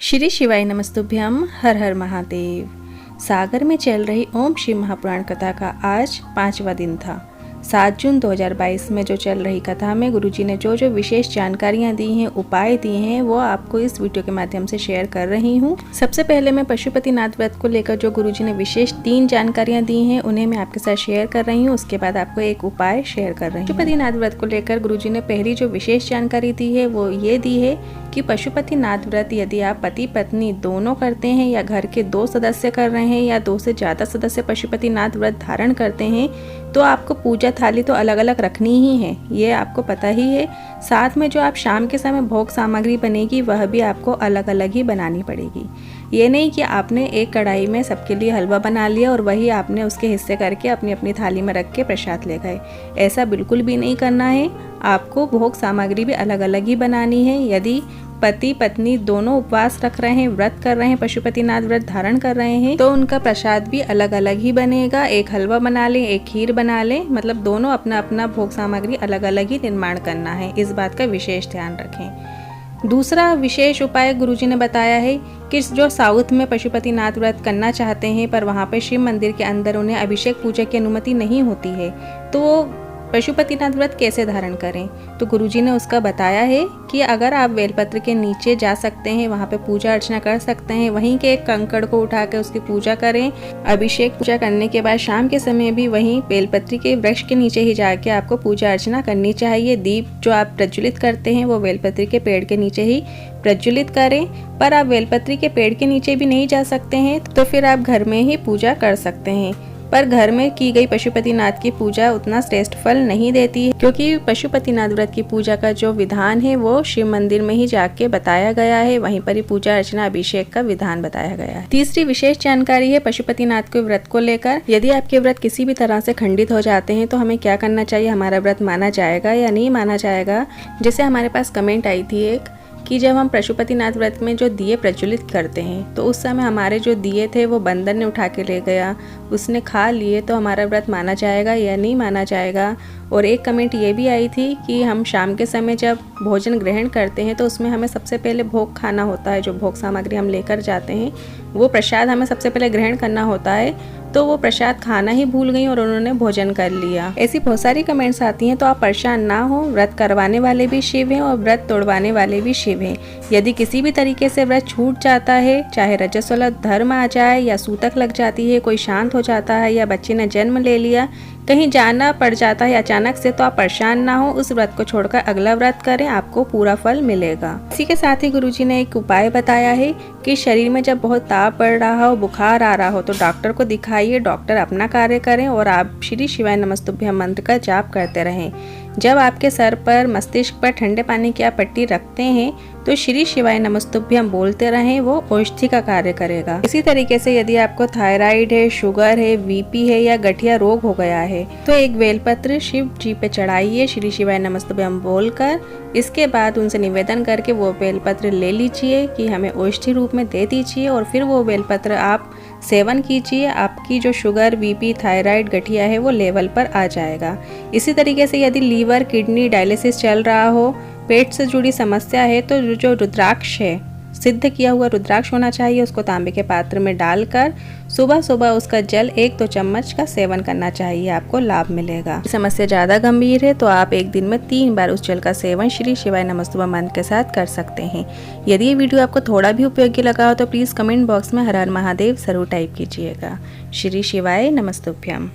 श्री शिवाय नमस्तुभ्यम। हर हर महादेव। सागर में चल रही ओम शिव महापुराण कथा का आज 5वां दिन था। 7 जून 2022 में जो चल रही कथा में गुरुजी ने जो विशेष जानकारियां दी हैं, उपाय दिए हैं, वो आपको इस वीडियो के माध्यम से शेयर कर रही हूँ। सबसे पहले मैं पशुपतिनाथ व्रत को लेकर जो गुरुजी ने विशेष 3 जानकारियां दी हैं उन्हें मैं आपके साथ शेयर कर रही हूँ। उसके बाद आपको एक उपाय शेयर कर रही हूँ। पशुपतिनाथ व्रत को लेकर गुरुजी ने पहली जो विशेष जानकारी दी है वो ये दी है कि पशुपतिनाथ व्रत यदि आप पति पत्नी दोनों करते हैं या घर के 2 सदस्य कर रहे हैं या 2 से ज़्यादा सदस्य पशुपतिनाथ व्रत धारण करते हैं तो आपको पूजा थाली तो अलग अलग रखनी ही है, ये आपको पता ही है। साथ में जो आप शाम के समय भोग सामग्री बनेगी वह भी आपको अलग अलग ही बनानी पड़ेगी। ये नहीं कि आपने एक कढ़ाई में सबके लिए हलवा बना लिया और वही आपने उसके हिस्से करके अपनी अपनी थाली में रख के प्रसाद ले गए। ऐसा बिल्कुल भी नहीं करना है। आपको भोग सामग्री भी अलग अलग ही बनानी है। यदि पति पत्नी दोनों उपवास रख रहे हैं, व्रत कर रहे हैं, पशुपतिनाथ व्रत धारण कर रहे हैं तो उनका प्रसाद भी अलग अलग ही बनेगा। एक हलवा बना लें, एक खीर बना लें, मतलब दोनों अपना अपना भोग सामग्री अलग अलग ही निर्माण करना है। इस बात का विशेष ध्यान रखें। दूसरा विशेष उपाय गुरुजी ने बताया है कि जो साउथ में पशुपतिनाथ व्रत करना चाहते हैं पर वहाँ पे शिव मंदिर के अंदर उन्हें अभिषेक पूजा की अनुमति नहीं होती है तो पशुपतिनाथ व्रत कैसे धारण करें। तो गुरुजी ने उसका बताया है कि अगर आप बेलपत्र के नीचे जा सकते हैं, वहाँ पे पूजा अर्चना कर सकते हैं, वहीं के एक कंकड़ को उठा के उसकी पूजा करें। अभिषेक पूजा करने के बाद शाम के समय भी वहीं बेलपत्री के वृक्ष के नीचे ही जाके आपको पूजा अर्चना करनी चाहिए। दीप जो आप प्रज्वलित करते हैं वो बेलपत्री के पेड़ के नीचे ही प्रज्वलित करें। पर आप बेलपत्री के पेड़ के नीचे भी नहीं जा सकते हैं तो फिर आप घर में ही पूजा कर सकते हैं। पर घर में की गई पशुपतिनाथ की पूजा उतना श्रेष्ठ फल नहीं देती है क्योंकि पशुपतिनाथ व्रत की पूजा का जो विधान है वो शिव मंदिर में ही जाके बताया गया है। वहीं पर ही पूजा अर्चना अभिषेक का विधान बताया गया है। तीसरी विशेष जानकारी है पशुपतिनाथ के व्रत को लेकर। यदि आपके व्रत किसी भी तरह से खंडित हो जाते हैं तो हमें क्या करना चाहिए, हमारा व्रत माना जाएगा या नहीं माना जाएगा। जैसे हमारे पास कमेंट आई थी एक कि जब हम पशुपतिनाथ व्रत में जो दिए प्रज्वलित करते हैं तो उस समय हमारे जो दिए थे वो बंदर ने उठा के ले गया, उसने खा लिए, तो हमारा व्रत माना जाएगा या नहीं माना जाएगा। और एक कमेंट ये भी आई थी कि हम शाम के समय जब भोजन ग्रहण करते हैं तो उसमें हमें सबसे पहले भोग खाना होता है। जो भोग सामग्री हम लेकर जाते हैं वो प्रसाद हमें सबसे पहले ग्रहण करना होता है, तो वो प्रसाद खाना ही भूल गई और उन्होंने भोजन कर लिया। ऐसी बहुत सारी कमेंट्स आती हैं तो आप परेशान ना हो। व्रत करवाने वाले भी शिव हैं और व्रत तोड़वाने वाले भी शिव हैं। यदि किसी भी तरीके से व्रत छूट जाता है, चाहे रजस्वला धर्म आ जाए या सूतक लग जाती है, कोई शांत हो जाता है या बच्चे ने जन्म ले लिया, कहीं जाना पड़ जाता है अचानक से, तो आप परेशान ना हो। उस व्रत को छोड़कर अगला व्रत करें, आपको पूरा फल मिलेगा। इसी के साथ ही गुरुजी ने एक उपाय बताया है कि शरीर में जब बहुत ताप बढ़ रहा हो, बुखार आ रहा हो तो डॉक्टर को दिखाइए। डॉक्टर अपना कार्य करें और आप श्री शिवाय नमस्तुभ्यम मंत्र का जाप करते रहें। जब आपके सर पर, मस्तिष्क पर ठंडे पानी की आप पट्टी रखते हैं तो श्री शिवाय नमस्तुभ्यम बोलते रहें, वो औषधि का कार्य करेगा। इसी तरीके से यदि आपको थायराइड है, शुगर है, बीपी है या गठिया रोग हो गया है तो एक बेलपत्र शिव जी पे चढ़ाइए श्री शिवाय नमस्तुभ्यम बोलकर। इसके बाद उनसे निवेदन करके वो बेलपत्र ले लीजिए कि हमें औषधि रूप में दे दीजिए और फिर वो बेलपत्र आप सेवन कीजिए। आपकी जो शुगर, बीपी, थायराइड, गठिया है वो लेवल पर आ जाएगा। इसी तरीके से यदि लीवर, किडनी, डायलिसिस चल रहा हो, पेट से जुड़ी समस्या है तो जो रुद्राक्ष है, सिद्ध किया हुआ रुद्राक्ष होना चाहिए, उसको तांबे के पात्र में डालकर सुबह सुबह उसका जल 1-2 चम्मच का सेवन करना चाहिए, आपको लाभ मिलेगा। समस्या ज़्यादा गंभीर है तो आप एक दिन में 3 बार उस जल का सेवन श्री शिवाय नमस्तुभ्यम मंत्र के साथ कर सकते हैं। यदि ये वीडियो आपको थोड़ा भी उपयोगी लगा हो तो प्लीज़ कमेंट बॉक्स में हर हर महादेव जरूर टाइप कीजिएगा। श्री शिवाय नमस्तुभ्यम।